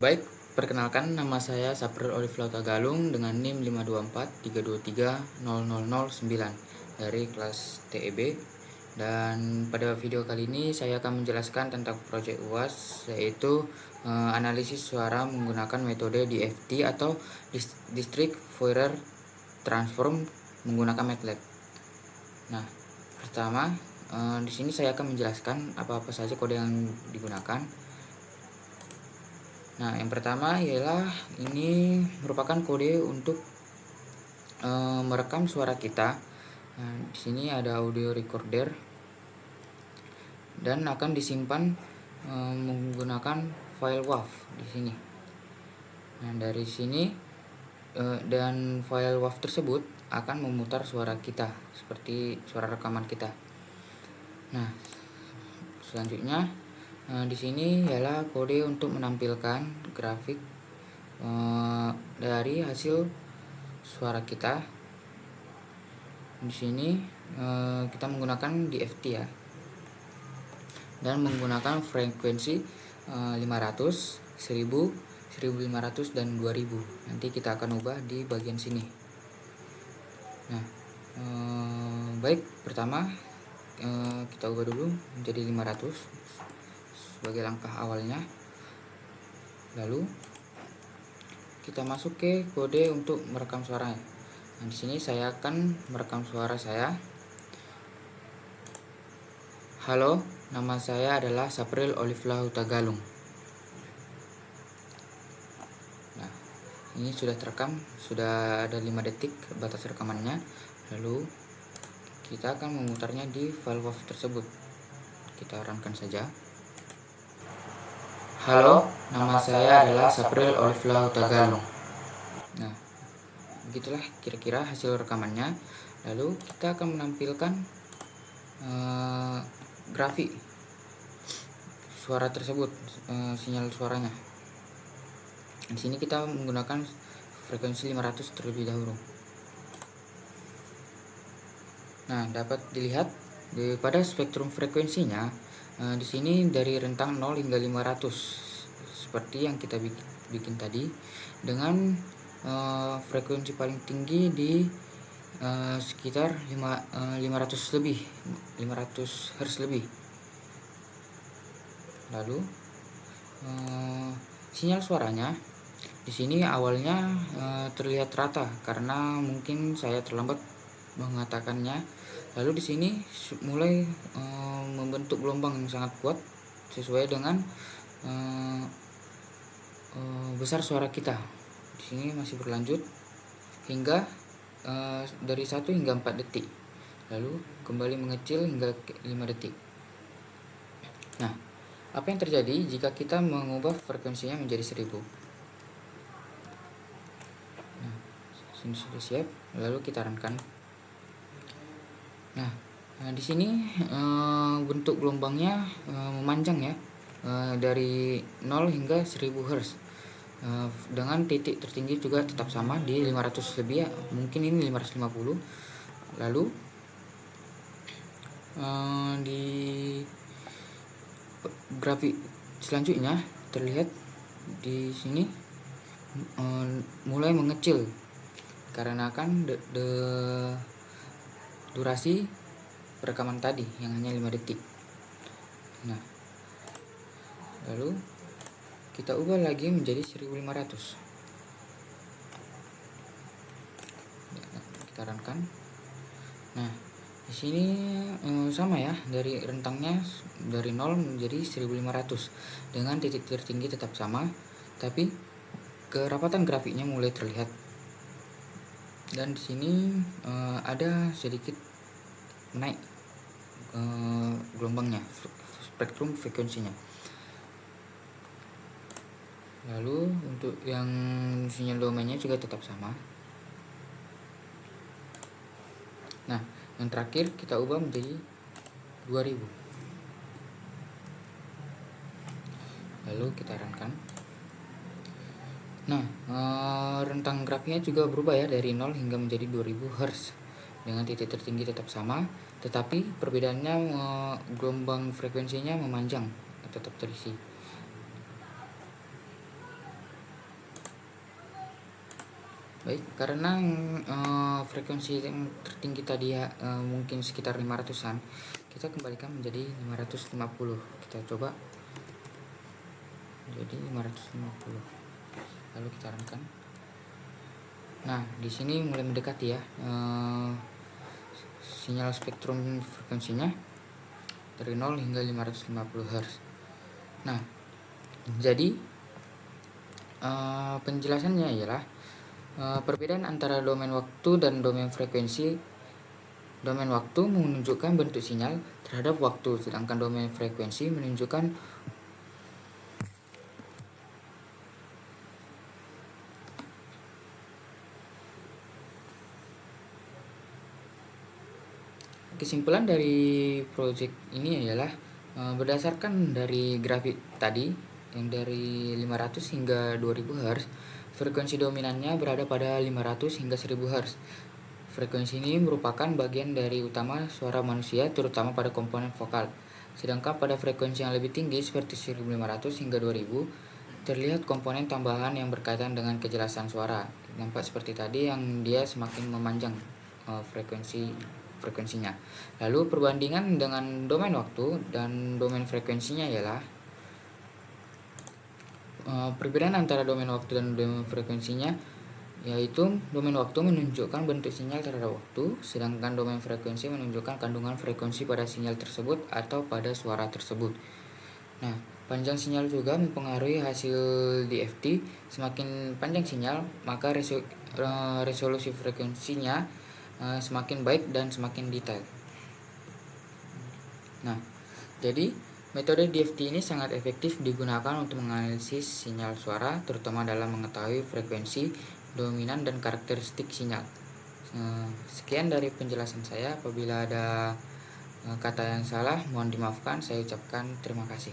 Baik, perkenalkan nama saya Sapril Olivia Tagalung dengan NIM 52432300009 dari kelas TEB. Dan pada video kali ini saya akan menjelaskan tentang proyek UAS, yaitu analisis suara menggunakan metode DFT atau District Fourier Transform menggunakan MATLAB. Nah, pertama di sini saya akan menjelaskan apa-apa saja kode yang digunakan. Nah, yang pertama ialah ini merupakan kode untuk merekam suara kita. Nah, di sini ada audio recorder dan akan disimpan menggunakan file WAV di sini. Nah, dari sini dan file WAV tersebut akan memutar suara kita seperti suara rekaman kita. Nah, selanjutnya di sini ialah kode untuk menampilkan grafik dari hasil suara kita. Di sini kita menggunakan DFT ya, dan menggunakan frekuensi 500, 1000, 1500 dan 2000. Nanti kita akan ubah di bagian sini. Nah, baik, pertama kita ubah dulu menjadi 500 sebagai langkah awalnya. Lalu kita masuk ke kode untuk merekam suaranya. Nah, di sini saya akan merekam suara saya. Halo, nama saya adalah Sapril Olivia Tagalung. Nah, ini sudah terekam, sudah ada 5 detik batas rekamannya. Lalu kita akan memutarnya di file WAV tersebut. Kita runkan saja. Halo, nama saya adalah Sapril Olivia Tagalung. Nah, begitulah kira-kira hasil rekamannya. Lalu kita akan menampilkan grafik suara tersebut, sinyal suaranya. Di sini kita menggunakan frekuensi 500 terlebih dahulu. Nah, dapat dilihat pada spektrum frekuensinya di sini dari rentang 0 hingga 500 seperti yang kita bikin tadi, dengan frekuensi paling tinggi di sekitar 500 lebih, 500 Hz lebih. Lalu sinyal suaranya di sini awalnya terlihat rata karena mungkin saya terlambat mengatakannya. Lalu di sini mulai membentuk gelombang yang sangat kuat sesuai dengan besar suara kita. Di sini masih berlanjut hingga dari 1 hingga 4 detik. Lalu kembali mengecil hingga 5 detik. Nah, apa yang terjadi jika kita mengubah frekuensinya menjadi 1000? Nah, sini sudah siap. Lalu kita runkan. Nah, di sini bentuk gelombangnya memanjang ya, dari 0 hingga 1000 Hz. Dengan titik tertinggi juga tetap sama di 500 lebih ya, mungkin ini 550. Lalu di grafik selanjutnya terlihat di sini mulai mengecil karena kan durasi perekaman tadi yang hanya 5 detik. Nah, lalu kita ubah lagi menjadi 1500. Kita runkan. Nah, di sini sama ya, dari rentangnya dari 0 menjadi 1500 dengan titik tertinggi tetap sama, tapi kerapatan grafiknya mulai terlihat. Dan di sini ada sedikit naik gelombangnya, spektrum frekuensinya. Lalu untuk yang sinyal domainnya juga tetap sama. Nah, yang terakhir kita ubah menjadi 2000. Lalu kita runkan. Nah, rentang grafiknya juga berubah ya, dari 0 hingga menjadi 2000 Hz dengan titik tertinggi tetap sama, tetapi perbedaannya gelombang frekuensinya memanjang, tetap terisi. Baik, karena frekuensi yang tertinggi tadi ya mungkin sekitar 500-an, kita kembalikan menjadi 550. Kita coba jadi 550. Lalu kita runkan. Nah, di sini mulai mendekati ya sinyal spektrum frekuensinya dari 0 hingga 550 Hz. Nah, jadi penjelasannya ialah perbedaan antara domain waktu dan domain frekuensi. Domain waktu menunjukkan bentuk sinyal terhadap waktu, sedangkan domain frekuensi menunjukkan kesimpulan dari project ini adalah berdasarkan dari grafik tadi yang dari 500 hingga 2000 Hz, frekuensi dominannya berada pada 500 hingga 1000 Hz. Frekuensi ini merupakan bagian dari utama suara manusia, terutama pada komponen vokal. Sedangkan pada frekuensi yang lebih tinggi seperti 1500 hingga 2000, terlihat komponen tambahan yang berkaitan dengan kejelasan suara. Nampak seperti tadi yang dia semakin memanjang frekuensinya. Lalu perbandingan dengan domain waktu dan domain frekuensinya ialah perbedaan antara domain waktu dan domain frekuensinya, yaitu domain waktu menunjukkan bentuk sinyal terhadap waktu, sedangkan domain frekuensi menunjukkan kandungan frekuensi pada sinyal tersebut atau pada suara tersebut. Nah, panjang sinyal juga mempengaruhi hasil DFT. Semakin panjang sinyal, maka resolusi frekuensinya semakin baik dan semakin detail. Nah, jadi metode DFT ini sangat efektif digunakan untuk menganalisis sinyal suara, terutama dalam mengetahui frekuensi, dominan, dan karakteristik sinyal. Sekian dari penjelasan saya. Apabila ada kata yang salah, mohon dimaafkan. Saya ucapkan terima kasih.